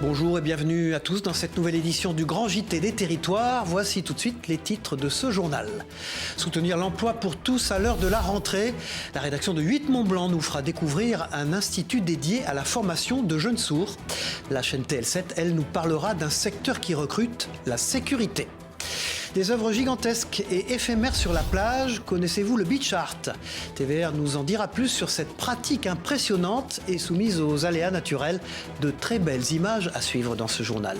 Bonjour et bienvenue à tous dans cette nouvelle édition du Grand JT des Territoires. Voici tout de suite les titres de ce journal. Soutenir l'emploi pour tous à l'heure de la rentrée. La rédaction de 8 Mont-Blanc nous fera découvrir un institut dédié à la formation de jeunes sourds. La chaîne TL7, elle, nous parlera d'un secteur qui recrute, la sécurité. Des œuvres gigantesques et éphémères sur la plage. Connaissez-vous le beach art? TVR nous en dira plus sur cette pratique impressionnante et soumise aux aléas naturels. De très belles images à suivre dans ce journal.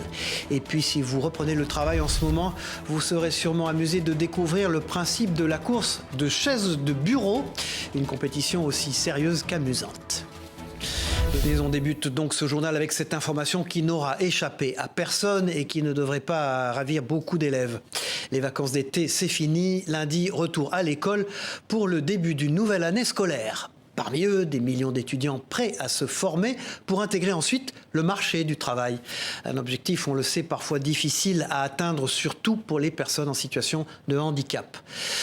Et puis si vous reprenez le travail en ce moment, vous serez sûrement amusé de découvrir le principe de la course de chaises de bureau. Une compétition aussi sérieuse qu'amusante. Et on débute donc ce journal avec cette information qui n'aura échappé à personne et qui ne devrait pas ravir beaucoup d'élèves. Les vacances d'été, c'est fini. Lundi, retour à l'école pour le début d'une nouvelle année scolaire. Parmi eux, des millions d'étudiants prêts à se former pour intégrer ensuite le marché du travail. Un objectif, on le sait, parfois difficile à atteindre, surtout pour les personnes en situation de handicap.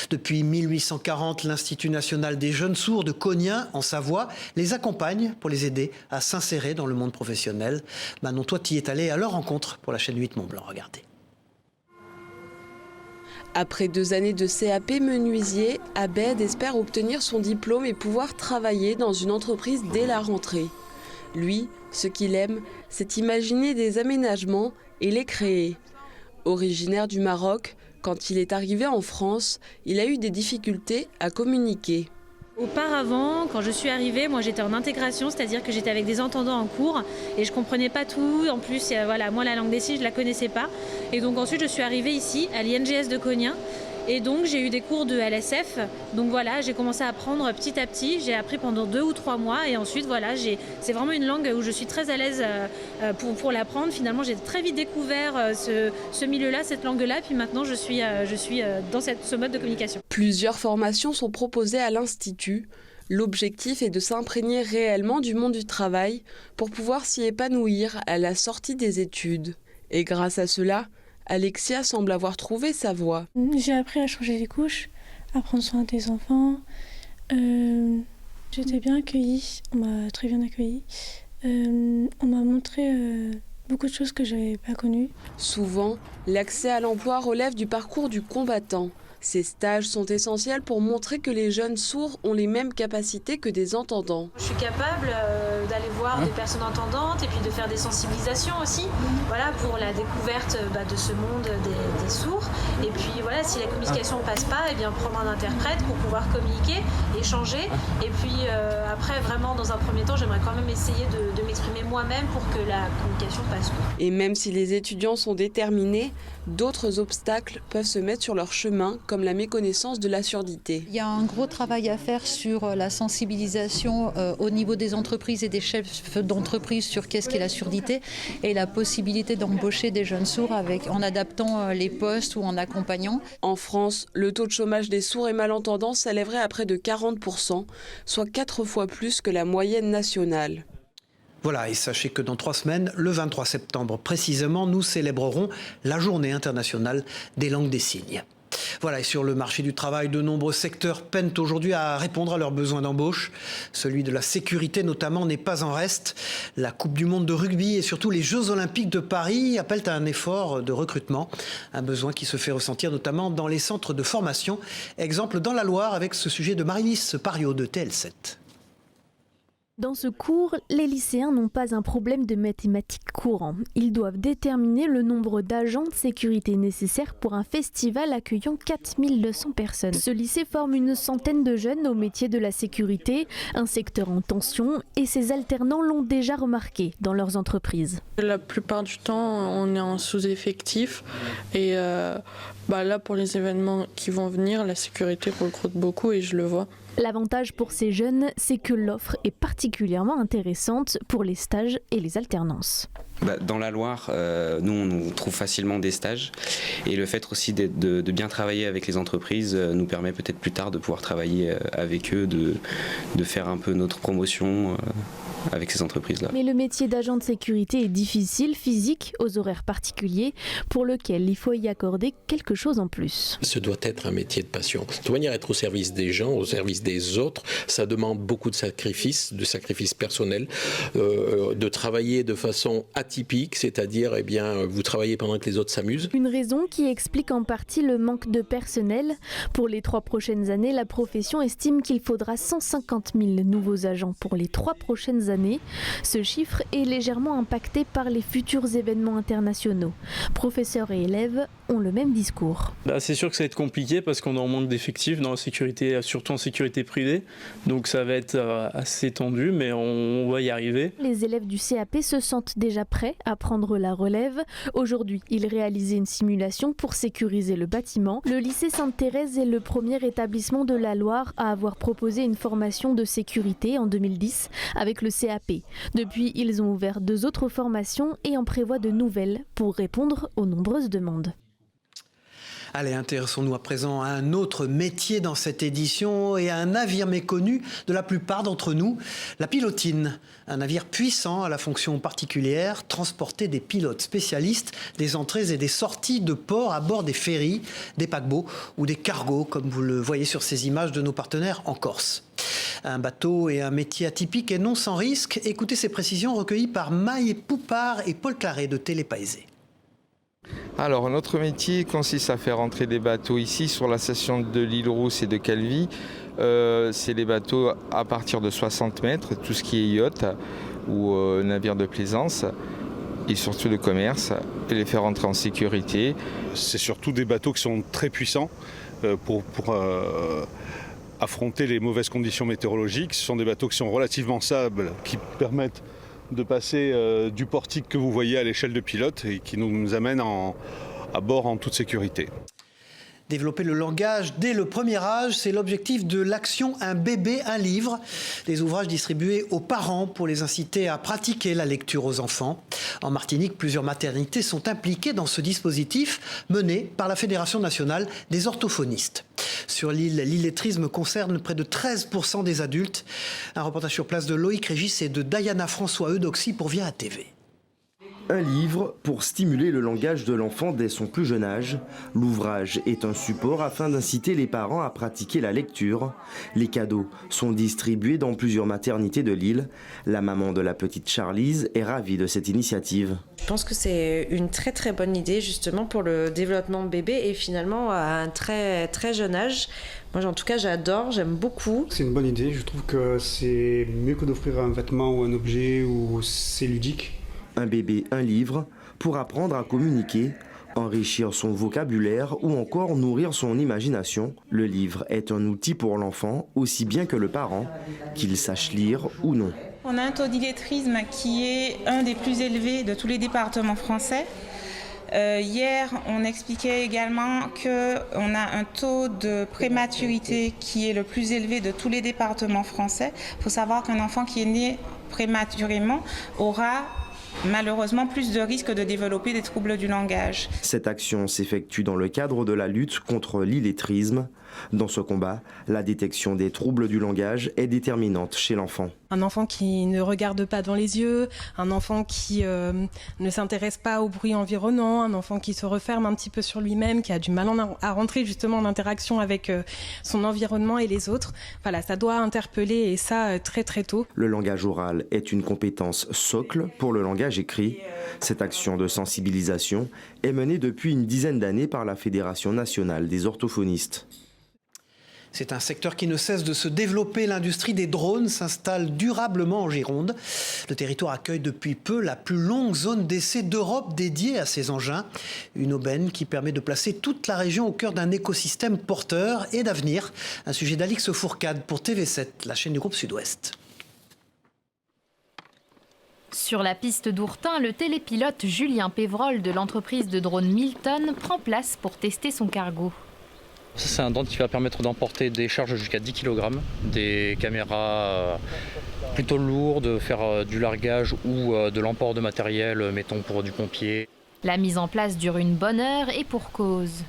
Depuis 1840, l'Institut national des jeunes sourds de Cognin, en Savoie, les accompagne pour les aider à s'insérer dans le monde professionnel. Manon, toi, tu y es allé à leur rencontre pour la chaîne 8 Mont-Blanc. Regardez. Après 2 années de CAP menuisier, Abed espère obtenir son diplôme et pouvoir travailler dans une entreprise dès la rentrée. Lui, ce qu'il aime, c'est imaginer des aménagements et les créer. Originaire du Maroc, quand il est arrivé en France, il a eu des difficultés à communiquer. Auparavant, quand je suis arrivée, moi j'étais en intégration, c'est-à-dire que j'étais avec des entendants en cours et je comprenais pas tout. En plus, voilà, moi la langue des signes, je la connaissais pas. Et donc ensuite, je suis arrivée ici, à l'INGS de Cognin. Et donc j'ai eu des cours de LSF. Donc voilà, j'ai commencé à apprendre petit à petit. J'ai appris pendant 2 ou 3 mois. Et ensuite, voilà, c'est vraiment une langue où je suis très à l'aise pour l'apprendre. Finalement, j'ai très vite découvert ce milieu-là, cette langue-là. Puis maintenant, je suis dans ce mode de communication. Plusieurs formations sont proposées à l'Institut. L'objectif est de s'imprégner réellement du monde du travail pour pouvoir s'y épanouir à la sortie des études. Et grâce à cela, Alexia semble avoir trouvé sa voie. J'ai appris à changer les couches, à prendre soin des enfants. J'étais bien accueillie, on m'a très bien accueillie. On m'a montré beaucoup de choses que je n'avais pas connues. Souvent, l'accès à l'emploi relève du parcours du combattant. Ces stages sont essentiels pour montrer que les jeunes sourds ont les mêmes capacités que des entendants. Je suis capable d'aller voir des personnes entendantes et puis de faire des sensibilisations aussi, voilà, pour la découverte de ce monde des sourds. Et puis voilà, si la communication ne passe pas, eh bien, prendre un interprète pour pouvoir communiquer, échanger. Et puis après, vraiment, dans un premier temps, j'aimerais quand même essayer de m'exprimer moi-même pour que la communication passe. Et même si les étudiants sont déterminés, d'autres obstacles peuvent se mettre sur leur chemin, comme la méconnaissance de la surdité. Il y a un gros travail à faire sur la sensibilisation au niveau des entreprises et des chefs d'entreprise sur qu'est-ce qu'est la surdité et la possibilité d'embaucher des jeunes sourds en adaptant les postes ou en accompagnant. En France, le taux de chômage des sourds et malentendants s'élèverait à près de 40%, soit 4 fois plus que la moyenne nationale. Voilà, et sachez que dans 3 semaines, le 23 septembre précisément, nous célébrerons la Journée internationale des langues des signes. Voilà, et sur le marché du travail, de nombreux secteurs peinent aujourd'hui à répondre à leurs besoins d'embauche. Celui de la sécurité notamment n'est pas en reste. La Coupe du monde de rugby et surtout les Jeux olympiques de Paris appellent à un effort de recrutement. Un besoin qui se fait ressentir notamment dans les centres de formation. Exemple dans la Loire avec ce sujet de Marie-Lise Pariot de TL7. Dans ce cours, les lycéens n'ont pas un problème de mathématiques courant. Ils doivent déterminer le nombre d'agents de sécurité nécessaires pour un festival accueillant 4200 personnes. Ce lycée forme une centaine de jeunes au métier de la sécurité, un secteur en tension, et ces alternants l'ont déjà remarqué dans leurs entreprises. La plupart du temps, on est en sous-effectif et là, pour les événements qui vont venir, la sécurité recrute beaucoup et je le vois. L'avantage pour ces jeunes, c'est que l'offre est particulièrement intéressante pour les stages et les alternances. Dans la Loire, nous on trouve facilement des stages et le fait aussi de bien travailler avec les entreprises nous permet peut-être plus tard de pouvoir travailler avec eux, de faire un peu notre promotion avec ces entreprises-là. Mais le métier d'agent de sécurité est difficile, physique, aux horaires particuliers, pour lequel il faut y accorder quelque chose en plus. Ce doit être un métier de passion. De toute manière, être au service des gens, au service des autres, ça demande beaucoup de sacrifices personnels, de travailler de façon atypique, c'est-à-dire vous travaillez pendant que les autres s'amusent. Une raison qui explique en partie le manque de personnel. Pour les 3 prochaines années, la profession estime qu'il faudra 150 000 nouveaux agents pour les 3 prochaines années. Ce chiffre est légèrement impacté par les futurs événements internationaux. Professeurs et élèves ont le même discours. C'est sûr que ça va être compliqué parce qu'on est en manque d'effectifs dans la sécurité, surtout en sécurité privée. Donc ça va être assez tendu, mais on va y arriver. Les élèves du CAP se sentent déjà prêts à prendre la relève. Aujourd'hui, ils réalisaient une simulation pour sécuriser le bâtiment. Le lycée Sainte-Thérèse est le premier établissement de la Loire à avoir proposé une formation de sécurité en 2010 avec le CAP. Depuis, ils ont ouvert 2 autres formations et en prévoient de nouvelles pour répondre aux nombreuses demandes. Allez, intéressons-nous à présent à un autre métier dans cette édition et à un navire méconnu de la plupart d'entre nous, la pilotine. Un navire puissant à la fonction particulière, transporter des pilotes spécialistes des entrées et des sorties de port à bord des ferries, des paquebots ou des cargos, comme vous le voyez sur ces images de nos partenaires en Corse. Un bateau et un métier atypique et non sans risque. Écoutez ces précisions recueillies par Maï Poupard et Paul Claret de Télépaésé. Alors, notre métier consiste à faire entrer des bateaux ici sur la station de l'Île-Rousse et de Calvi. C'est les bateaux à partir de 60 mètres, tout ce qui est yacht ou navire de plaisance et surtout de commerce, et les faire entrer en sécurité. C'est surtout des bateaux qui sont très puissants pour affronter les mauvaises conditions météorologiques. Ce sont des bateaux qui sont relativement stables, qui permettent de passer du portique que vous voyez à l'échelle de pilote et qui nous amène à bord en toute sécurité. Développer le langage dès le premier âge, c'est l'objectif de l'action Un bébé, un livre. Des ouvrages distribués aux parents pour les inciter à pratiquer la lecture aux enfants. En Martinique, plusieurs maternités sont impliquées dans ce dispositif mené par la Fédération nationale des orthophonistes. Sur l'île, l'illettrisme concerne près de 13% des adultes. Un reportage sur place de Loïc Régis et de Diana François-Eudoxy pour Via TV. Un livre pour stimuler le langage de l'enfant dès son plus jeune âge. L'ouvrage est un support afin d'inciter les parents à pratiquer la lecture. Les cadeaux sont distribués dans plusieurs maternités de l'île. La maman de la petite Charlize est ravie de cette initiative. Je pense que c'est une très très bonne idée justement pour le développement bébé et finalement à un très très jeune âge. Moi en tout cas j'adore, j'aime beaucoup. C'est une bonne idée, je trouve que c'est mieux que d'offrir un vêtement ou un objet où c'est ludique. Un bébé, un livre, pour apprendre à communiquer, enrichir son vocabulaire ou encore nourrir son imagination. Le livre est un outil pour l'enfant, aussi bien que le parent, qu'il sache lire ou non. On a un taux d'illettrisme qui est un des plus élevés de tous les départements français. Hier, on expliquait également qu'on a un taux de prématurité qui est le plus élevé de tous les départements français. Il faut savoir qu'un enfant qui est né prématurément aura malheureusement plus de risques de développer des troubles du langage. Cette action s'effectue dans le cadre de la lutte contre l'illettrisme. Dans ce combat, la détection des troubles du langage est déterminante chez l'enfant. Un enfant qui ne regarde pas dans les yeux, un enfant qui ne s'intéresse pas au bruit environnant, un enfant qui se referme un petit peu sur lui-même, qui a du mal à rentrer justement en interaction avec son environnement et les autres. Voilà, ça doit interpeller et ça très très tôt. Le langage oral est une compétence socle pour le langage écrit. Cette action de sensibilisation est menée depuis une dizaine d'années par la Fédération nationale des orthophonistes. C'est un secteur qui ne cesse de se développer. L'industrie des drones s'installe durablement en Gironde. Le territoire accueille depuis peu la plus longue zone d'essai d'Europe dédiée à ces engins. Une aubaine qui permet de placer toute la région au cœur d'un écosystème porteur et d'avenir. Un sujet d'Alix Fourcade pour TV7, la chaîne du groupe Sud-Ouest. Sur la piste d'Ourtin, le télépilote Julien Pévrol de l'entreprise de drones Milton prend place pour tester son cargo. C'est un drone qui va permettre d'emporter des charges jusqu'à 10 kg, des caméras plutôt lourdes, faire du largage ou de l'emport de matériel, mettons pour du pompier. La mise en place dure une bonne heure et pour cause.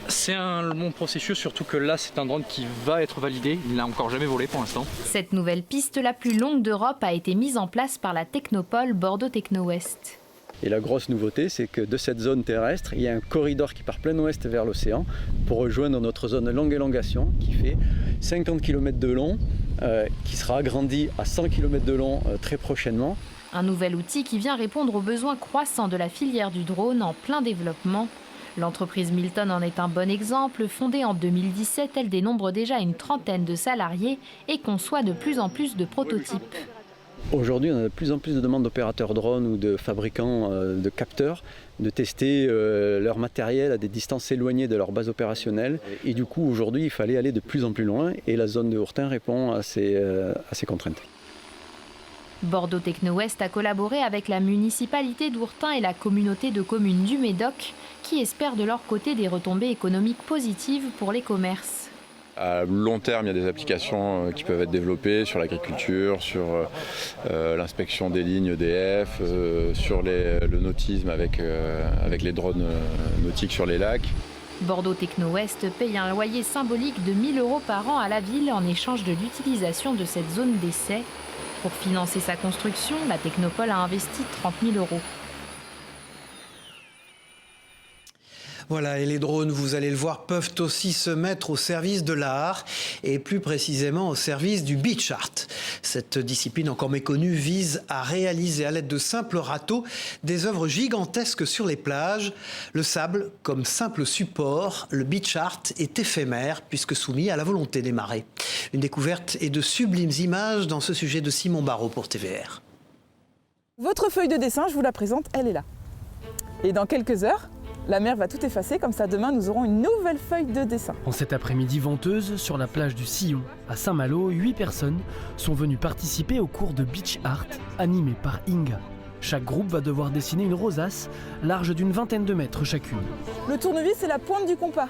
C'est un long processus, surtout que là c'est un drone qui va être validé, il n'a encore jamais volé pour l'instant. Cette nouvelle piste la plus longue d'Europe a été mise en place par la Technopole Bordeaux Techno-Ouest. Et la grosse nouveauté, c'est que de cette zone terrestre, il y a un corridor qui part plein ouest vers l'océan pour rejoindre notre zone longue élongation qui fait 50 km de long, qui sera agrandi à 100 km de long très prochainement. Un nouvel outil qui vient répondre aux besoins croissants de la filière du drone en plein développement. L'entreprise Milton en est un bon exemple. Fondée en 2017, elle dénombre déjà une trentaine de salariés et conçoit de plus en plus de prototypes. Aujourd'hui, on a de plus en plus de demandes d'opérateurs drones ou de fabricants de capteurs de tester leur matériel à des distances éloignées de leur base opérationnelle. Et du coup, aujourd'hui, il fallait aller de plus en plus loin et la zone de Hourtin répond à ces contraintes. Bordeaux Techno-Ouest a collaboré avec la municipalité d'Hourtin et la communauté de communes du Médoc qui espèrent de leur côté des retombées économiques positives pour les commerces. À long terme, il y a des applications qui peuvent être développées sur l'agriculture, sur l'inspection des lignes EDF, sur le nautisme avec les drones nautiques sur les lacs. Bordeaux Techno-Ouest paye un loyer symbolique de 1 000 € par an à la ville en échange de l'utilisation de cette zone d'essai. Pour financer sa construction, la Technopole a investi 30 000 €. Voilà, et les drones, vous allez le voir, peuvent aussi se mettre au service de l'art et plus précisément au service du beach art. Cette discipline encore méconnue vise à réaliser à l'aide de simples râteaux des œuvres gigantesques sur les plages. Le sable, comme simple support, le beach art est éphémère puisque soumis à la volonté des marées. Une découverte et de sublimes images dans ce sujet de Simon Barraud pour TVR. Votre feuille de dessin, je vous la présente, elle est là. Et dans quelques heures, la mer va tout effacer, comme ça demain nous aurons une nouvelle feuille de dessin. En cet après-midi venteuse, sur la plage du Sillon, à Saint-Malo, 8 personnes sont venues participer au cours de Beach Art, animé par Inga. Chaque groupe va devoir dessiner une rosace, large d'une vingtaine de mètres chacune. Le tournevis, c'est la pointe du compas.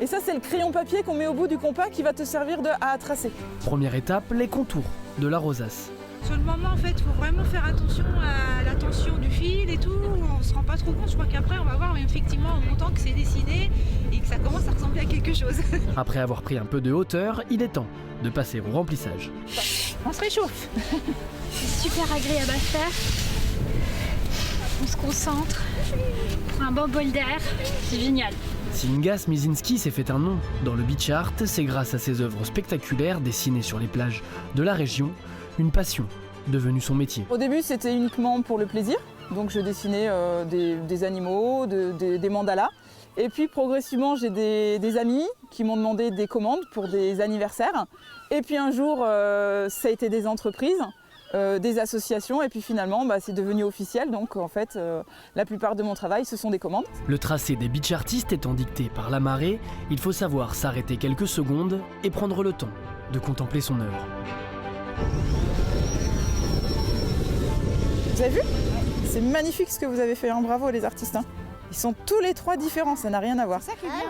Et ça, c'est le crayon papier qu'on met au bout du compas qui va te servir à tracer. Première étape, les contours de la rosace. Sur le moment, en fait, il faut vraiment faire attention à la tension du fil et tout. On se rend pas trop compte. Je crois qu'après, on va voir effectivement en montant que c'est dessiné et que ça commence à ressembler à quelque chose. Après avoir pris un peu de hauteur, il est temps de passer au remplissage. On se réchauffe. C'est super agréable à faire. On se concentre. On prend un bon bol d'air. C'est génial. Si Inga Smizinski s'est fait un nom dans le beach art, c'est grâce à ses œuvres spectaculaires dessinées sur les plages de la région. Une passion devenue son métier. Au début, c'était uniquement pour le plaisir. Donc je dessinais des animaux, des mandalas. Et puis progressivement, j'ai des amis qui m'ont demandé des commandes pour des anniversaires. Et puis un jour, ça a été des entreprises, des associations. Et puis finalement, c'est devenu officiel. Donc en fait, la plupart de mon travail, ce sont des commandes. Le tracé des beach artistes étant dicté par la marée, il faut savoir s'arrêter quelques secondes et prendre le temps de contempler son œuvre. Vous avez vu? C'est magnifique ce que vous avez fait, hein. Bravo les artistes. Hein. Ils sont tous les trois différents, ça n'a rien à voir.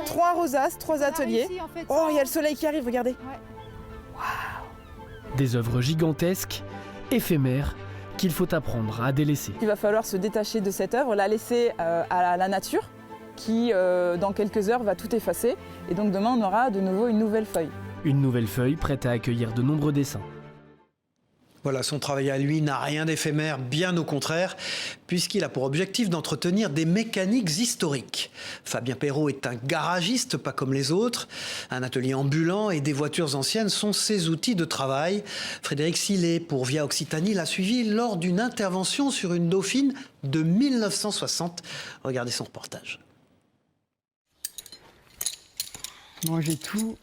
3 rosaces, 3 ateliers. En fait, oh, il y a le soleil qui arrive, regardez. Ouais. Wow. Des œuvres gigantesques, éphémères, qu'il faut apprendre à délaisser. Il va falloir se détacher de cette œuvre, la laisser à la nature, qui dans quelques heures va tout effacer. Et donc demain, on aura de nouveau une nouvelle feuille. Une nouvelle feuille prête à accueillir de nombreux dessins. Voilà, son travail à lui n'a rien d'éphémère, bien au contraire, puisqu'il a pour objectif d'entretenir des mécaniques historiques. Fabien Perrault est un garagiste, pas comme les autres. Un atelier ambulant et des voitures anciennes sont ses outils de travail. Frédéric Sillet, pour Via Occitanie, l'a suivi lors d'une intervention sur une Dauphine de 1960. Regardez son reportage. Moi, j'ai tout.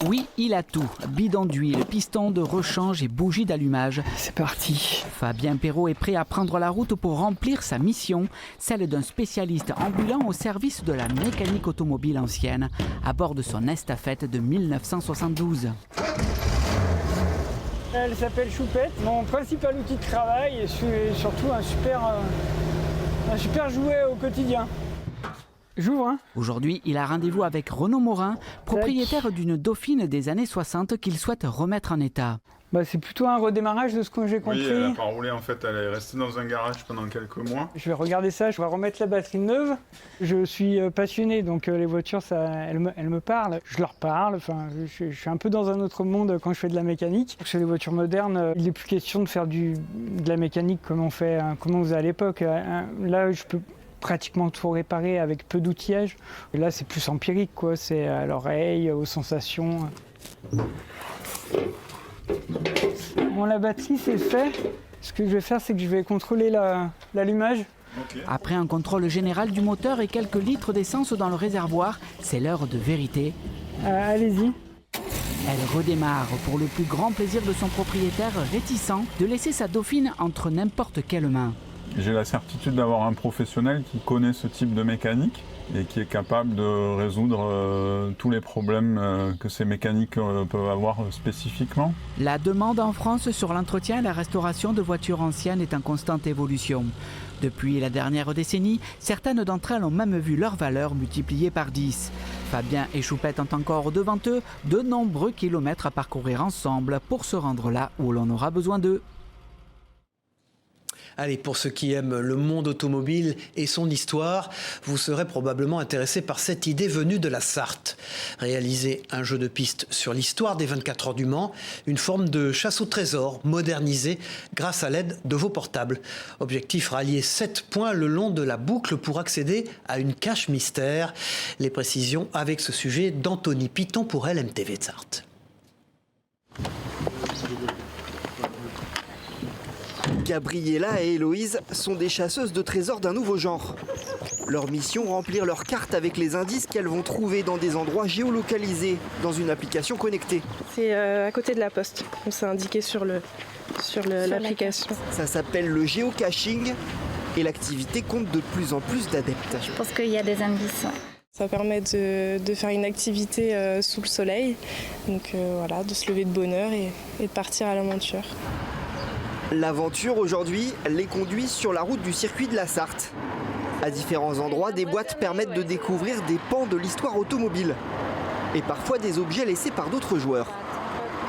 Oui, il a tout. Bidon d'huile, piston de rechange et bougie d'allumage. C'est parti. Fabien Perrault est prêt à prendre la route pour remplir sa mission, celle d'un spécialiste ambulant au service de la mécanique automobile ancienne, à bord de son estafette de 1972. Elle s'appelle Choupette, mon principal outil de travail et surtout un super jouet au quotidien. J'ouvre, hein. Aujourd'hui, il a rendez-vous avec Renaud Morin, propriétaire d'une Dauphine des années 60 qu'il souhaite remettre en état. C'est plutôt un redémarrage de ce que j'ai compris. Oui, elle n'a pas roulé en fait, elle est restée dans un garage pendant quelques mois. Je vais regarder ça, je vais remettre la batterie neuve. Je suis passionné, donc les voitures, elles me parlent. Je leur parle, je suis un peu dans un autre monde quand je fais de la mécanique. Sur les voitures modernes, il n'est plus question de faire de la mécanique comme on faisait à l'époque. Là, je peux pratiquement tout réparer avec peu d'outillage. Et là, c'est plus empirique, quoi. C'est à l'oreille, aux sensations. Bon, la batterie, c'est fait. Ce que je vais faire, c'est que je vais contrôler l'allumage. Okay. Après un contrôle général du moteur et quelques litres d'essence dans le réservoir, c'est l'heure de vérité. Allez-y. Elle redémarre pour le plus grand plaisir de son propriétaire réticent de laisser sa Dauphine entre n'importe quelle main. J'ai la certitude d'avoir un professionnel qui connaît ce type de mécanique et qui est capable de résoudre tous les problèmes que ces mécaniques peuvent avoir spécifiquement. La demande en France sur l'entretien et la restauration de voitures anciennes est en constante évolution. Depuis la dernière décennie, certaines d'entre elles ont même vu leur valeur multipliée par 10. Fabien et Choupette ont encore devant eux de nombreux kilomètres à parcourir ensemble pour se rendre là où l'on aura besoin d'eux. Allez, pour ceux qui aiment le monde automobile et son histoire, vous serez probablement intéressés par cette idée venue de la Sarthe. Réaliser un jeu de piste sur l'histoire des 24 heures du Mans, une forme de chasse au trésor modernisée grâce à l'aide de vos portables. Objectif, rallier 7 points le long de la boucle pour accéder à une cache mystère. Les précisions avec ce sujet d'Anthony Piton pour LMTV de Sarthe. Gabriella et Héloïse sont des chasseuses de trésors d'un nouveau genre. Leur mission, remplir leurs cartes avec les indices qu'elles vont trouver dans des endroits géolocalisés, dans une application connectée. C'est à côté de la poste, c'est indiqué sur l'application. Ça s'appelle le géocaching et l'activité compte de plus en plus d'adeptes. Je pense qu'il y a des indices. Ouais. Ça permet de faire une activité sous le soleil, donc voilà, de se lever de bonne heure et de partir à l'aventure. L'aventure aujourd'hui les conduit sur la route du circuit de la Sarthe. À différents endroits, des boîtes permettent de découvrir des pans de l'histoire automobile et parfois des objets laissés par d'autres joueurs.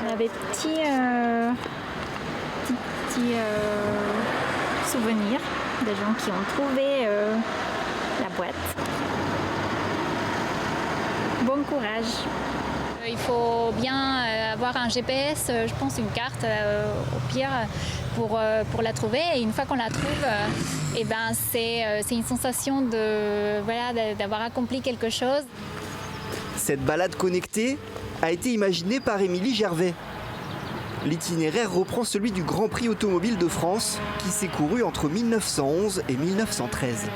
On a des petits souvenirs des gens qui ont trouvé la boîte. Bon courage. Il faut bien avoir un GPS, je pense une carte au pire pour la trouver. Et une fois qu'on la trouve, c'est une sensation d'avoir accompli quelque chose. Cette balade connectée a été imaginée par Émilie Gervais. L'itinéraire reprend celui du Grand Prix automobile de France qui s'est couru entre 1911 et 1913.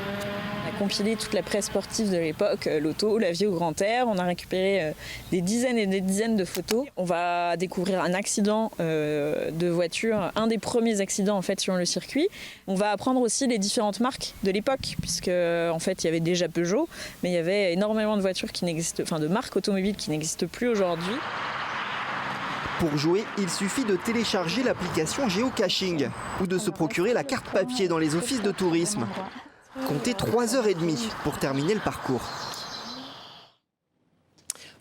On a compilé toute la presse sportive de l'époque, l'auto, la vie au grand air. On a récupéré des dizaines et des dizaines de photos. On va découvrir un accident de voiture, un des premiers accidents en fait sur le circuit. On va apprendre aussi les différentes marques de l'époque, puisque en fait il y avait déjà Peugeot, mais il y avait énormément de voitures de marques automobiles qui n'existent plus aujourd'hui. Pour jouer, il suffit de télécharger l'application Géocaching ou de se procurer la carte papier dans les offices de tourisme. Comptez 3h30 pour terminer le parcours.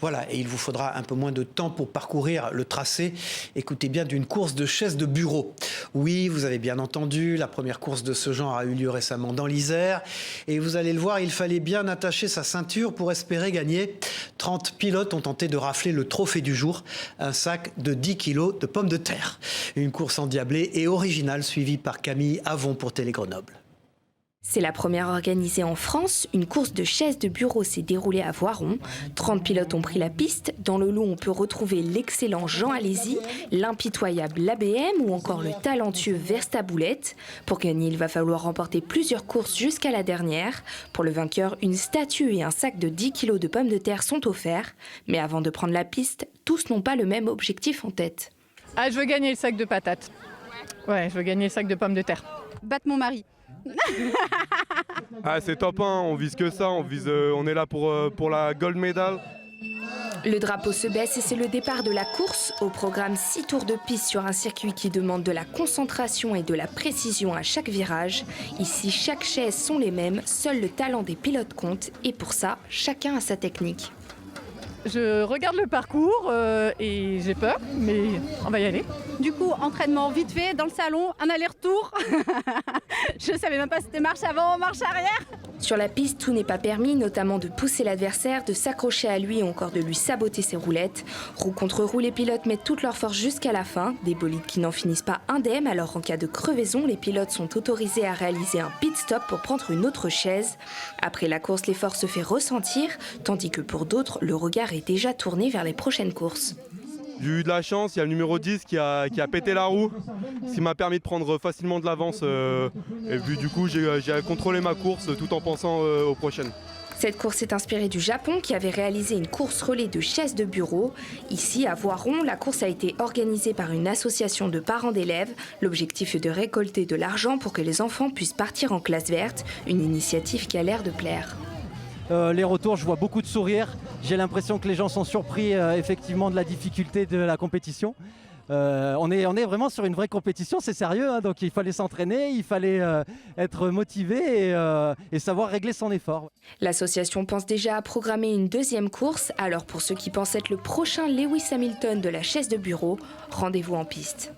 Voilà, et il vous faudra un peu moins de temps pour parcourir le tracé, écoutez bien, d'une course de chaises de bureau. Oui, vous avez bien entendu, la première course de ce genre a eu lieu récemment dans l'Isère. Et vous allez le voir, il fallait bien attacher sa ceinture pour espérer gagner. 30 pilotes ont tenté de rafler le trophée du jour, un sac de 10 kilos de pommes de terre. Une course endiablée et originale suivie par Camille Avon pour Télé Grenoble. C'est la première organisée en France. Une course de chaises de bureau s'est déroulée à Voiron. 30 pilotes ont pris la piste. Dans le lot, on peut retrouver l'excellent Jean Alési, l'impitoyable l'ABM ou encore le talentueux Verstaboulette. Pour gagner, il va falloir remporter plusieurs courses jusqu'à la dernière. Pour le vainqueur, une statue et un sac de 10 kilos de pommes de terre sont offerts. Mais avant de prendre la piste, tous n'ont pas le même objectif en tête. Ah, je veux gagner le sac de patates. Ouais, je veux gagner le sac de pommes de terre. Battre mon mari. Ah, c'est top 1, on vise que ça, on est là pour la gold medal. Le drapeau se baisse et c'est le départ de la course. Au programme 6 tours de piste sur un circuit qui demande de la concentration et de la précision à chaque virage. Ici, chaque chaise sont les mêmes, seul le talent des pilotes compte et pour ça, chacun a sa technique. Je regarde le parcours et j'ai peur, mais on va y aller. Du coup, entraînement vite fait dans le salon, un aller-retour. Je savais même pas si c'était marche avant, marche arrière. Sur la piste, tout n'est pas permis, notamment de pousser l'adversaire, de s'accrocher à lui ou encore de lui saboter ses roulettes. Roue contre roue, les pilotes mettent toute leur force jusqu'à la fin. Des bolides qui n'en finissent pas indemnes, alors en cas de crevaison, les pilotes sont autorisés à réaliser un pit stop pour prendre une autre chaise. Après la course, l'effort se fait ressentir, tandis que pour d'autres, le regard est déjà tourné vers les prochaines courses. J'ai eu de la chance, il y a le numéro 10 qui a pété la roue, ce qui m'a permis de prendre facilement de l'avance. Et puis du coup, j'ai contrôlé ma course tout en pensant aux prochaines. Cette course est inspirée du Japon qui avait réalisé une course relais de chaises de bureau. Ici, à Voiron, la course a été organisée par une association de parents d'élèves. L'objectif est de récolter de l'argent pour que les enfants puissent partir en classe verte, une initiative qui a l'air de plaire. Les retours, je vois beaucoup de sourires. J'ai l'impression que les gens sont surpris effectivement de la difficulté de la compétition. On est vraiment sur une vraie compétition, c'est sérieux, hein, donc il fallait s'entraîner, il fallait être motivé et savoir régler son effort. L'association pense déjà à programmer une deuxième course, alors pour ceux qui pensent être le prochain Lewis Hamilton de la chaise de bureau, rendez-vous en piste.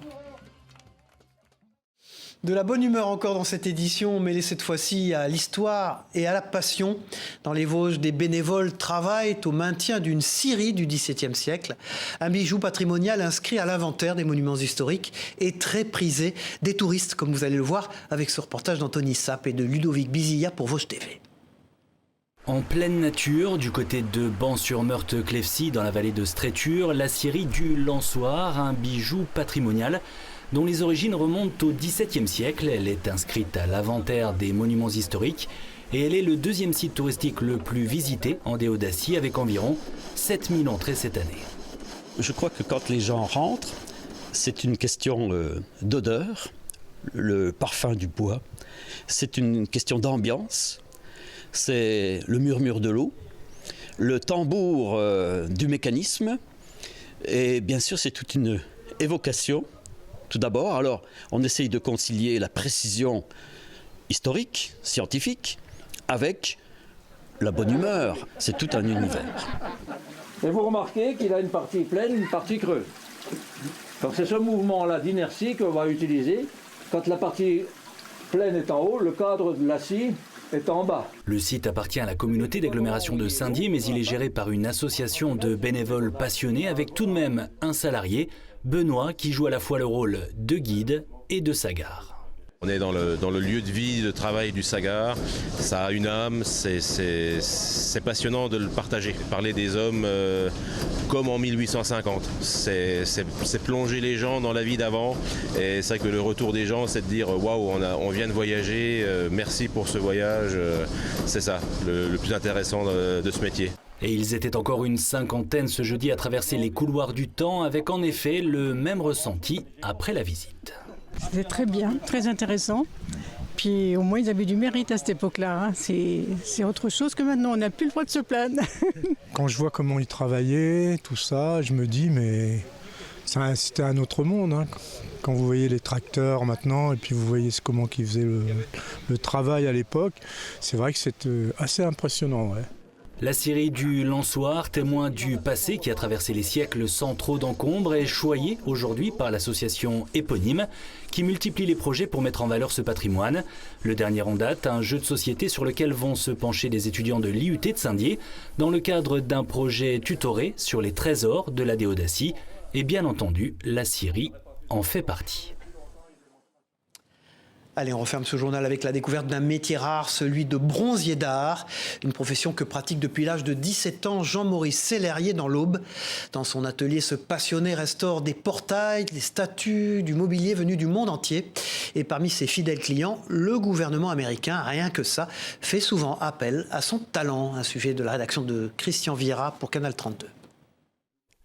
De la bonne humeur encore dans cette édition, mêlée cette fois-ci à l'histoire et à la passion. Dans les Vosges, des bénévoles travaillent au maintien d'une scierie du XVIIe siècle, un bijou patrimonial inscrit à l'inventaire des monuments historiques et très prisé des touristes, comme vous allez le voir avec ce reportage d'Anthony Sapp et de Ludovic Bizilla pour Vosges TV. En pleine nature, du côté de Ban-sur-Meurthe-Clefcy, dans la vallée de Stréture, la scierie du Lançoir, un bijou patrimonial dont les origines remontent au XVIIe siècle. Elle est inscrite à l'inventaire des monuments historiques et elle est le deuxième site touristique le plus visité en Déodacie avec environ 7000 entrées cette année. Je crois que quand les gens rentrent, c'est une question d'odeur, le parfum du bois, c'est une question d'ambiance, c'est le murmure de l'eau, le tambour du mécanisme et bien sûr c'est toute une évocation. Tout d'abord, alors, on essaye de concilier la précision historique, scientifique, avec la bonne humeur. C'est tout un univers. Et vous remarquez qu'il a une partie pleine, une partie creuse. Donc c'est ce mouvement-là d'inertie qu'on va utiliser. Quand la partie pleine est en haut, le cadre de la scie est en bas. Le site appartient à la communauté d'agglomération de Saint-Dié, mais il est géré par une association de bénévoles passionnés avec tout de même un salarié, Benoît, qui joue à la fois le rôle de guide et de sagard. On est dans le lieu de vie, de travail du sagard. Ça a une âme, c'est passionnant de le partager. Parler des hommes comme en 1850. C'est plonger les gens dans la vie d'avant. Et c'est vrai que le retour des gens, c'est de dire waouh, on vient de voyager, merci pour ce voyage. C'est ça, le plus intéressant de ce métier. Et ils étaient encore une cinquantaine ce jeudi à traverser les couloirs du temps avec en effet le même ressenti après la visite. C'était très bien, très intéressant. Puis au moins ils avaient du mérite à cette époque-là. Hein. C'est autre chose que maintenant, on n'a plus le droit de se plaindre. Quand je vois comment ils travaillaient, tout ça, je me dis mais c'était un autre monde. Hein. Quand vous voyez les tracteurs maintenant et puis vous voyez comment ils faisaient le travail à l'époque, c'est vrai que c'est assez impressionnant. Ouais. La scierie du Lançoir, témoin du passé qui a traversé les siècles sans trop d'encombre, est choyée aujourd'hui par l'association éponyme qui multiplie les projets pour mettre en valeur ce patrimoine. Le dernier en date, un jeu de société sur lequel vont se pencher des étudiants de l'IUT de Saint-Dié dans le cadre d'un projet tutoré sur les trésors de la Déodacie. Et bien entendu, la scierie en fait partie. Allez, on referme ce journal avec la découverte d'un métier rare, celui de bronzier d'art, une profession que pratique depuis l'âge de 17 ans Jean-Maurice Sellerier dans l'Aube. Dans son atelier, ce passionné restaure des portails, des statues, du mobilier venu du monde entier. Et parmi ses fidèles clients, le gouvernement américain, rien que ça, fait souvent appel à son talent. Un sujet de la rédaction de Christian Vieira pour Canal 32.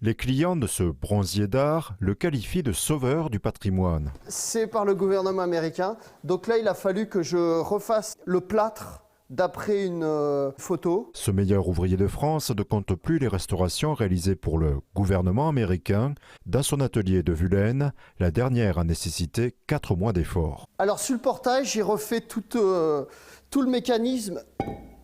Les clients de ce bronzier d'art le qualifient de sauveur du patrimoine. C'est par le gouvernement américain. Donc là, il a fallu que je refasse le plâtre d'après une photo. Ce meilleur ouvrier de France ne compte plus les restaurations réalisées pour le gouvernement américain. Dans son atelier de Vulaine, la dernière a nécessité 4 mois d'efforts. Alors sur le portail, j'ai refait tout le mécanisme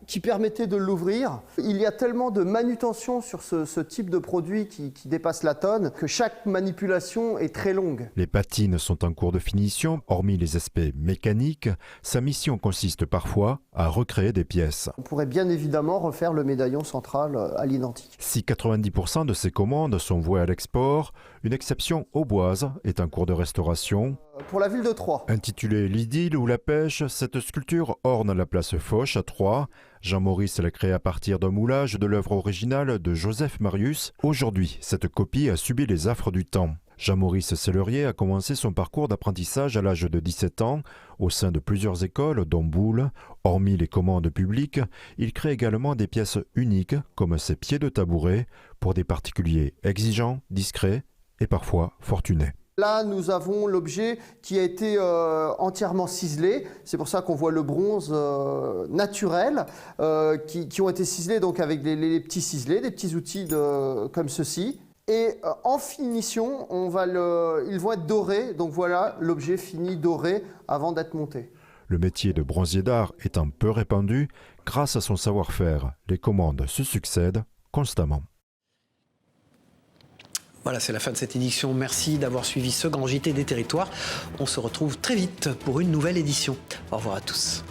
qui permettait de l'ouvrir. Il y a tellement de manutention sur ce type de produit qui dépasse la tonne que chaque manipulation est très longue. Les patines sont en cours de finition. Hormis les aspects mécaniques, sa mission consiste parfois à recréer des pièces. On pourrait bien évidemment refaire le médaillon central à l'identique. Si 90% de ces commandes sont vouées à l'export, une exception auboise est en cours de restauration. Pour la ville de Troyes. Intitulée L'idylle ou la pêche, cette sculpture orne la place Foch à Troyes. Jean-Maurice l'a créée à partir d'un moulage de l'œuvre originale de Joseph Marius. Aujourd'hui, cette copie a subi les affres du temps. Jean-Maurice Sellerier a commencé son parcours d'apprentissage à l'âge de 17 ans au sein de plusieurs écoles, dont Boulle. Hormis les commandes publiques, il crée également des pièces uniques, comme ces pieds de tabouret, pour des particuliers exigeants, discrets et parfois fortunés. Là, nous avons l'objet qui a été entièrement ciselé. C'est pour ça qu'on voit le bronze naturel qui ont été ciselés donc avec les petits ciselés, des petits outils comme ceci. Et en finition, ils vont être dorés. Donc voilà l'objet fini doré avant d'être monté. Le métier de bronzier d'art étant peu répandu, grâce à son savoir-faire, les commandes se succèdent constamment. Voilà, c'est la fin de cette édition. Merci d'avoir suivi ce grand JT des territoires. On se retrouve très vite pour une nouvelle édition. Au revoir à tous.